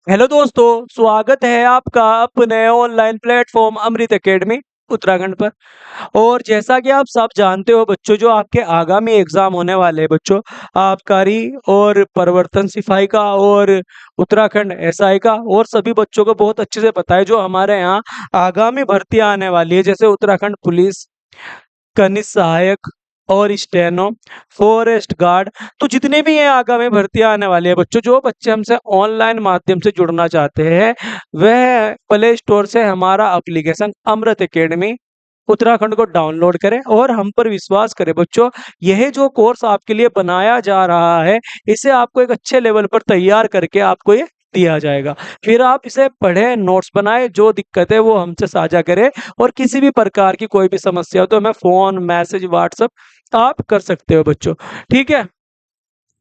Hello दोस्तों, स्वागत है आपका अपने ऑनलाइन प्लेटफॉर्म अमृत एकेडमी उत्तराखंड पर। और जैसा कि आप सब जानते हो बच्चों, जो आपके आगामी एग्जाम होने वाले हैं बच्चों, आबकारी और प्रवर्तन सिपाही का और उत्तराखंड एसआई का, और सभी बच्चों को बहुत अच्छे से पता है जो हमारे यहाँ आगामी भर्तियां आने वाली है, जैसे उत्तराखंड पुलिस, कनिष्ठ सहायक और स्टेनो, फॉरेस्ट गार्ड। तो जितने भी ये आगामी भर्तियां आने वाली है बच्चों, जो बच्चे हमसे ऑनलाइन माध्यम से जुड़ना चाहते हैं वह प्ले स्टोर से हमारा एप्लीकेशन अमृत एकेडमी उत्तराखंड को डाउनलोड करें और हम पर विश्वास करें बच्चों। यह जो कोर्स आपके लिए बनाया जा रहा है, इसे आपको एक अच्छे लेवल पर तैयार करके आपको ये दिया जाएगा। फिर आप इसे पढ़ें, नोट्स बनाएं, जो दिक्कत है वो हमसे साझा करें। और किसी भी प्रकार की कोई भी समस्या हो तो हमें फोन, मैसेज, व्हाट्सएप आप कर सकते हो बच्चों। ठीक है।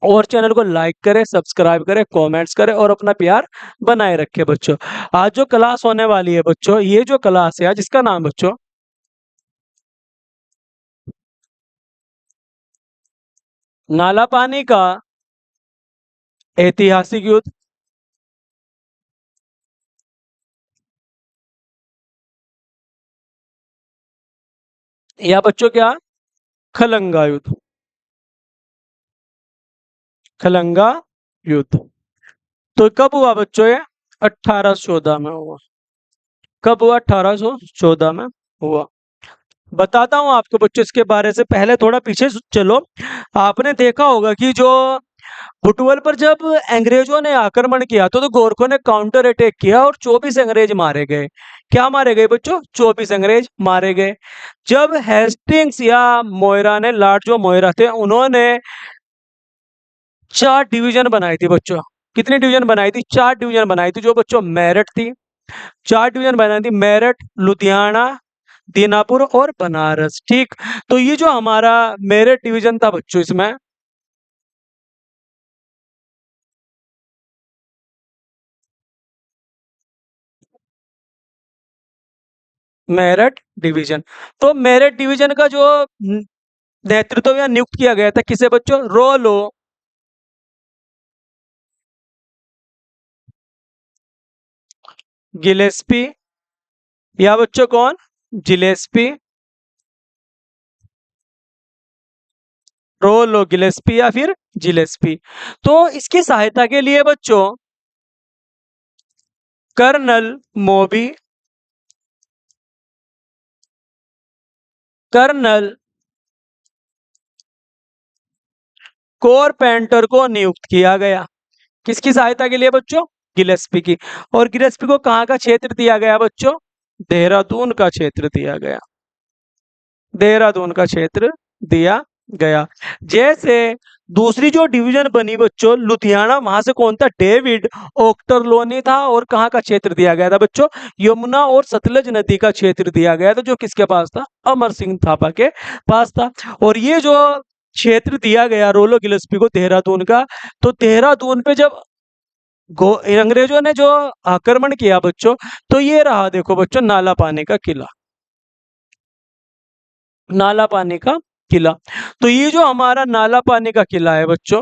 और चैनल को लाइक करें, सब्सक्राइब करें, कमेंट्स करें और अपना प्यार बनाए रखें बच्चों। आज जो क्लास होने वाली है बच्चों, ये जो क्लास है आज, इसका नाम बच्चों नाला पानी का ऐतिहासिक युद्ध, या बच्चों क्या, खलंगा युद्ध। खलंगा युद्ध तो कब हुआ बच्चों ये? 1814 में हुआ। कब हुआ? 1814 में हुआ। बताता हूँ आपको बच्चों इसके बारे से, पहले थोड़ा पीछे चलो। आपने देखा होगा कि जो बुटवल पर जब अंग्रेजों ने आक्रमण किया तो गोरखों ने काउंटर अटैक किया और 24 अंग्रेज मारे गए। क्या मारे गए बच्चों? 24 अंग्रेज मारे गए। जब हेस्टिंग्स या मोयरा ने, लॉर्ड जो मोयरा थे, उन्होंने 4 डिवीजन बनाई थी बच्चों। कितनी डिवीजन बनाई थी? 4 डिवीजन बनाई थी, जो बच्चों मेरठ थी। 4 डिवीजन बनाई थी, मेरठ, लुधियाना, दीनापुर और बनारस। ठीक। तो ये जो हमारा मेरठ डिवीजन था बच्चों, इसमें मेरठ डिवीजन, तो मेरठ डिवीजन का जो नेतृत्व या नियुक्त किया गया था, किसे बच्चों? रोलो गिलेस्पी, या बच्चों कौन? जिलेस्पी। रोलो गिलेस्पी या फिर जिलेस्पी। तो इसकी सहायता के लिए बच्चों कर्नल मोबी, कर्नल कोरपेंटर को नियुक्त किया गया। किसकी सहायता के लिए बच्चों? गिलेस्पी की। और गिलेस्पी को कहाँ का क्षेत्र दिया गया बच्चों? देहरादून का क्षेत्र दिया गया। देहरादून का क्षेत्र दिया गया। जैसे दूसरी जो डिवीजन बनी बच्चों लुधियाना, वहां से कौन था? डेविड ओक्टरलोनी था। और कहाँ का क्षेत्र दिया गया था बच्चों? यमुना और सतलज नदी का क्षेत्र दिया गया था, जो किसके पास था? अमर सिंह थापा के पास था। और ये जो क्षेत्र दिया गया रोलो गिलस्पी को, देहरादून का, तो देहरादून पे जब अंग्रेजों ने जो आक्रमण किया बच्चों, तो ये रहा देखो बच्चों, नाला पानी का किला। नाला पानी का किला। तो ये जो हमारा नाला पानी का किला है बच्चों,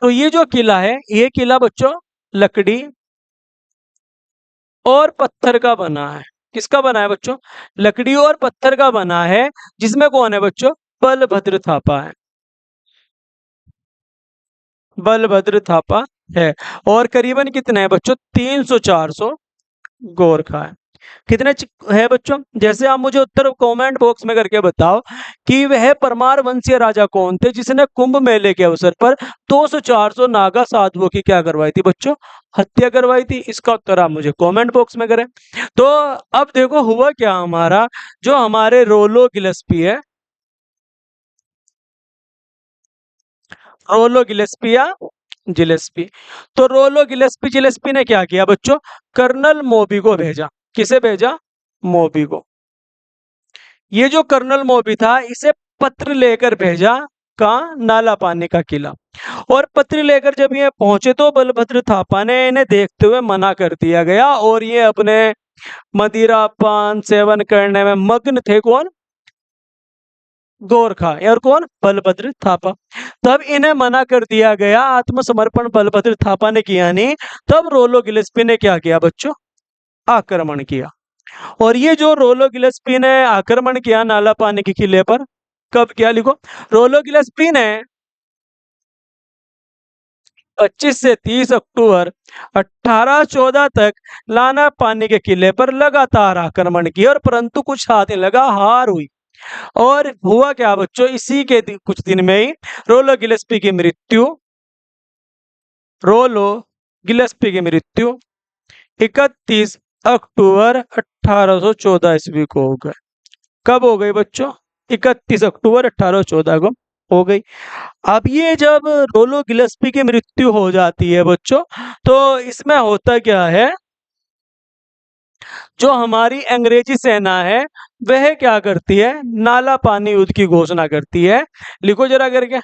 तो ये जो किला है, ये किला बच्चों लकड़ी और पत्थर का बना है। किसका बना है बच्चों? लकड़ी और पत्थर का बना है। जिसमें कौन है बच्चों? बलभद्र थापा है। बलभद्र थापा है। और करीबन कितने हैं बच्चों? 300-400 गोरखा है। कितने है बच्चों? जैसे आप मुझे उत्तर कमेंट बॉक्स में करके बताओ कि वह परमार वंशीय राजा कौन थे जिसने कुंभ मेले के अवसर पर 200-400 नागा साधुओं की क्या करवाई थी बच्चों? हत्या करवाई थी। इसका उत्तर आप मुझे कमेंट बॉक्स में करें। तो अब देखो हुआ क्या हमारा, जो हमारे रोलो गिलस्पी है, रोलो गिलेस्पी या जिलेस्पी, तो रोलो गिलेस्पी जिलेस्पी ने क्या किया बच्चों? कर्नल मोबी को भेजा। किसे भेजा? मोबी को। ये जो कर्नल मोबी था, इसे पत्र लेकर भेजा। कहाँ? नाला पानी का किला। और पत्र लेकर जब ये पहुंचे तो बलभद्र थापा ने इन्हें देखते हुए मना कर दिया गया, और ये अपने मदिरा पान सेवन करने में मग्न थे। कौन? गोरखा और कौन, बलभद्र थापा। तब इन्हें मना कर दिया गया, आत्मसमर्पण बलभद्र थापा ने किया नहीं। तब रोलो गिलेस्पी ने क्या किया बच्चों, आक्रमण किया। और ये जो रोलो गिलेस्पी ने आक्रमण किया नाला पानी के किले पर, कब किया, लिखो। रोलो गिलेस्पी ने 25 से 30 अक्टूबर 1814 तक लाना पानी के किले पर लगातार आक्रमण किया, और परंतु कुछ हाथ नहीं लगा, हार हुई। और हुआ क्या बच्चों, इसी के कुछ दिन में ही रोलो गिलेस्पी की मृत्यु, रोलो गिलेस्पी की मृत्यु 31 अक्टूबर 1814 ईस्वी को हो गई। कब हो गई बच्चों, 31 अक्टूबर 1814 को हो गई। अब ये जब रोलो गिलेस्पी की मृत्यु हो जाती है बच्चों, तो इसमें होता क्या है, जो हमारी अंग्रेजी सेना है वह क्या करती है, नाला पानी युद्ध की घोषणा करती है। लिखो जरा करके,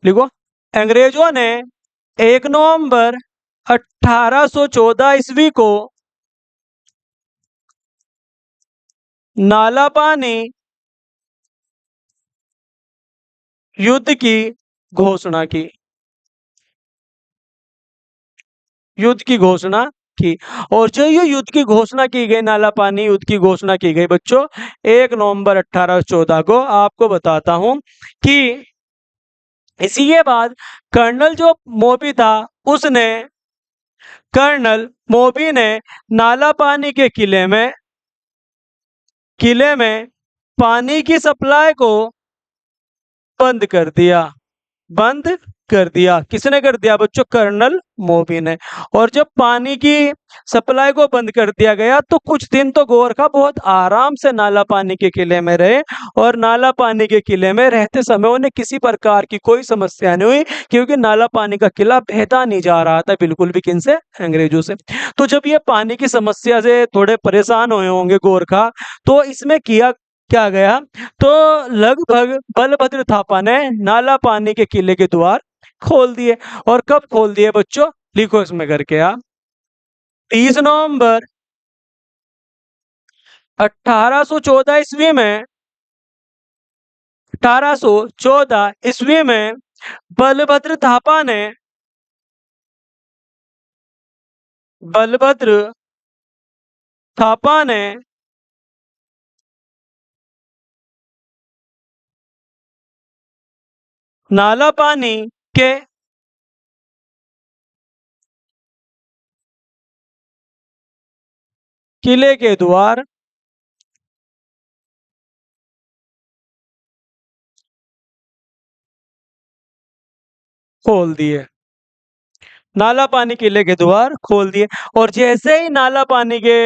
लिखो। अंग्रेजों ने 1 नवंबर 1814 ईस्वी को नाला पानी युद्ध की घोषणा की, युद्ध की घोषणा की। और जो ये युद्ध की घोषणा की गई, नाला पानी युद्ध की घोषणा की गई बच्चों 1 नवंबर 1814 को, आपको बताता हूं कि इसी के बाद कर्नल जो मोबी था, उसने, कर्नल मोबी ने नाला पानी के किले में पानी की सप्लाई को बंद कर दिया, बंद कर दिया। किसने कर दिया बच्चों, कर्नल मोबी ने। और जब पानी की सप्लाई को बंद कर दिया गया, तो कुछ दिन तो गोरखा बहुत आराम से नाला पानी के किले में रहे, और नाला पानी के किले में रहते समय उन्हें किसी प्रकार की कोई समस्या नहीं हुई, क्योंकि नाला पानी का किला बहता नहीं जा रहा था बिल्कुल भी, किनसे, अंग्रेजों से। तो जब ये पानी की समस्या से थोड़े परेशान हुए होंगे गोरखा, तो इसमें किया क्या गया, तो लगभग बलभद्र थापा ने नाला पानी के किले के द्वार खोल दिए। और कब खोल दिए बच्चों, लिखो इसमें करके आप। 30 नवंबर 1814 ईस्वी में, 1814 ईस्वी में बलभद्र थापा ने, बलभद्र थापा ने नाला पानी के किले के द्वार खोल दिए, नाला पानी किले के द्वार खोल दिए। और जैसे ही नाला पानी के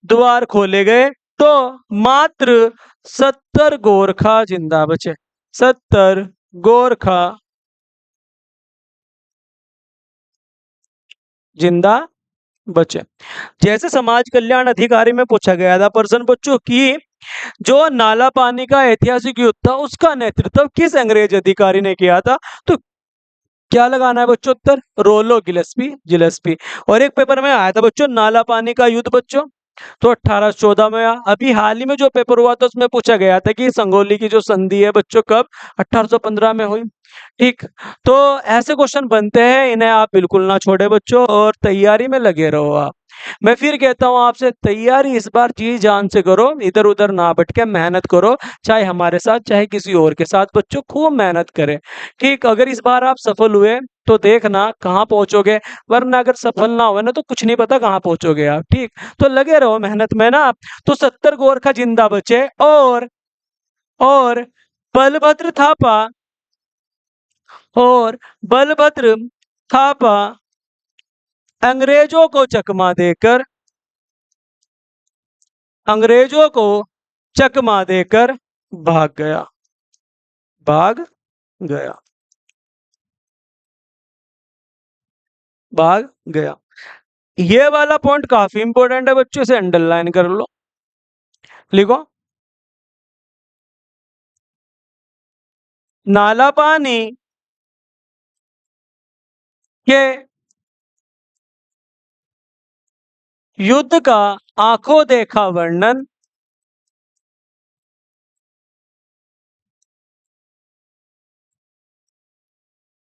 द्वार खोले गए, तो मात्र 70 गोरखा जिंदा बचे, 70 गोरखा जिंदा बचे। जैसे समाज कल्याण अधिकारी में पूछा गया था प्रश्न बच्चों की, जो नाला पानी का ऐतिहासिक युद्ध था उसका नेतृत्व किस अंग्रेज अधिकारी ने किया था, तो क्या लगाना है बच्चों उत्तर, रोलो गिलेस्पी, गिलेस्पी। और एक पेपर में आया था बच्चों नाला पानी का युद्ध बच्चों, तो 1814 में आया। अभी हाल ही में जो पेपर हुआ था उसमें पूछा गया था कि संगोली की जो संधि है बच्चों कब, 1815 में हुई। ठीक, तो ऐसे क्वेश्चन बनते हैं, इन्हें आप बिल्कुल ना छोड़े बच्चों, और तैयारी में लगे रहो आप। मैं फिर कहता हूँ आपसे, तैयारी इस बार जी जान से करो, इधर उधर ना भटके, मेहनत करो, चाहे हमारे साथ चाहे किसी और के साथ बच्चों, खूब मेहनत करें। ठीक, अगर इस बार आप सफल हुए तो देखना कहाँ पहुंचोगे, वरना अगर सफल ना हुए ना तो कुछ नहीं पता कहाँ पहुंचोगे आप। ठीक, तो लगे रहो मेहनत में ना आप। तो 70 गोरखा जिंदा बचे, और बलभद्र थापा, और बलभद्र थापा अंग्रेजों को चकमा देकर, अंग्रेजों को चकमा देकर भाग गया, भाग गया, भाग गया। ये वाला पॉइंट काफी इंपॉर्टेंट है बच्चों, से अंडरलाइन कर लो, लिखो। नाला पानी के युद्ध का आंखों देखा वर्णन,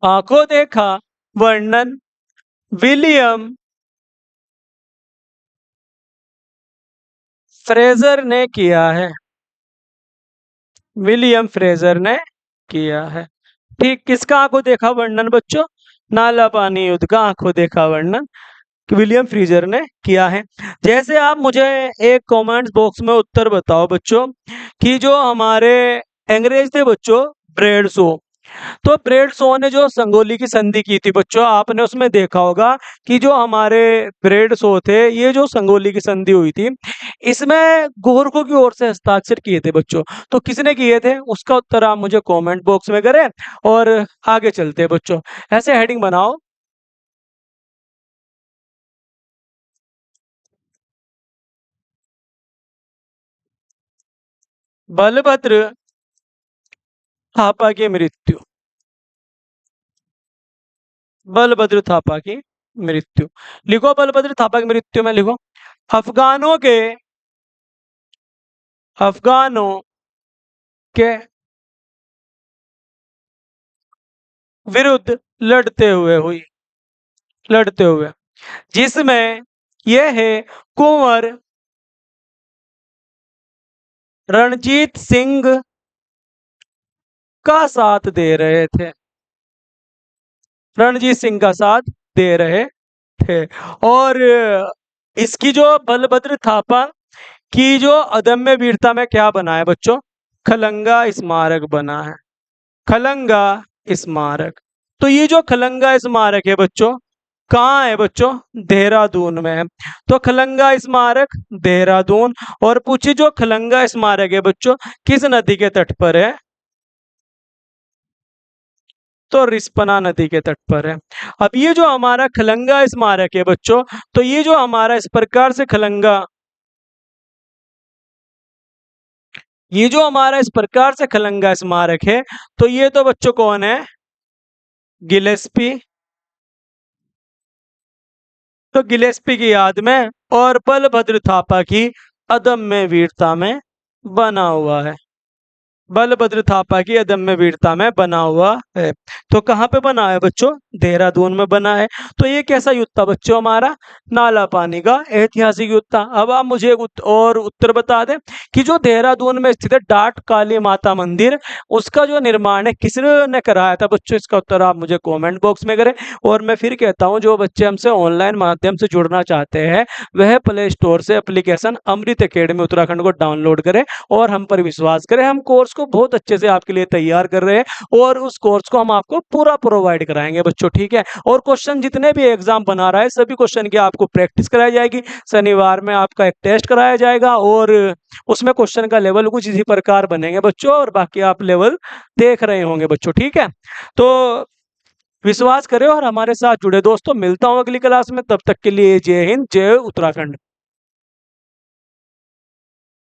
आंखों देखा वर्णन विलियम फ्रेजर ने किया है। विलियम फ्रेजर ने किया है। ठीक, किसका आंखों देखा वर्णन बच्चों? नाला पानी युद्ध का आंखों देखा वर्णन विलियम फ्रीजर ने किया है। जैसे आप मुझे एक कमेंट्स बॉक्स में उत्तर बताओ बच्चों कि जो हमारे अंग्रेज थे बच्चों ब्रेड शो, तो ब्रेड शो ने जो संगोली की संधि की थी बच्चों, आपने उसमें देखा होगा कि जो हमारे ब्रेड शो थे, ये जो संगोली की संधि हुई थी, इसमें गोरखों की ओर से हस्ताक्षर किए थे बच्चों। तो किसने किए थे, उसका उत्तर आप मुझे कमेंट बॉक्स में करें और आगे चलते हैं बच्चों। ऐसे हेडिंग बनाओ। बलभद्र थापा की मृत्यु। बलभद्र थापा की मृत्यु। लिखो बलभद्र थापा की मृत्यु में लिखो अफगानों के विरुद्ध लड़ते हुए जिसमें यह है कुंवर रणजीत सिंह का साथ दे रहे थे। रणजीत सिंह का साथ दे रहे थे। और इसकी जो बलभद्र थापा की जो अदम्य वीरता में क्या बना है बच्चों? खलंगा स्मारक बना है। खलंगा स्मारक। तो ये जो खलंगा स्मारक है बच्चों, कहाँ है बच्चों? देहरादून में है। तो खलंगा स्मारक देहरादून। और पूछिए जो खलंगा स्मारक है बच्चों किस नदी के तट पर है? तो रिस्पना नदी के तट पर है। अब ये जो हमारा खलंगा स्मारक है बच्चों, तो ये जो हमारा इस प्रकार से खलंगा, ये जो हमारा इस प्रकार से खलंगा स्मारक है, तो ये तो बच्चों कौन है? गिलेस्पी। तो गिलेस्पी की याद में और बलभद्र थापा की अदम्य वीरता में बना हुआ है। बलभद्र थापा की अदम्य वीरता में बना हुआ है। तो कहाँ पे बना है बच्चों? देहरादून में बना है। तो ये कैसा युद्ध था बच्चों? हमारा नाला पानी का ऐतिहासिक युद्ध था। अब आप मुझे एक और उत्तर बता दें कि जो देहरादून में स्थित है डाट काली माता मंदिर, उसका जो निर्माण है किसने कराया था बच्चों? इसका उत्तर आप मुझे कॉमेंट बॉक्स में करें। और मैं फिर कहता हूँ, जो बच्चे हमसे ऑनलाइन माध्यम से जुड़ना चाहते हैं, वह प्ले स्टोर से एप्लीकेशन अमृत अकेडमी उत्तराखंड को डाउनलोड करें और हम पर विश्वास करें। हम कोर्स को बहुत अच्छे से आपके लिए तैयार कर रहे हैं और उस कोर्स को हम आपको पूरा प्रोवाइड कराएंगे बच्चों, ठीक है। और क्वेश्चन जितने भी एग्जाम बना रहा है, सभी क्वेश्चन की आपको प्रैक्टिस कराई जाएगी। शनिवार में आपका एक टेस्ट कराया जाएगा और उसमें क्वेश्चन का लेवल कुछ इसी प्रकार बनेंगे बच्चों, और बाकी आप लेवल देख रहे होंगे बच्चों, ठीक है। तो विश्वास करें और हमारे साथ जुड़े दोस्तों। मिलता हूं अगली क्लास में, तब तक के लिए जय हिंद, जय उत्तराखंड।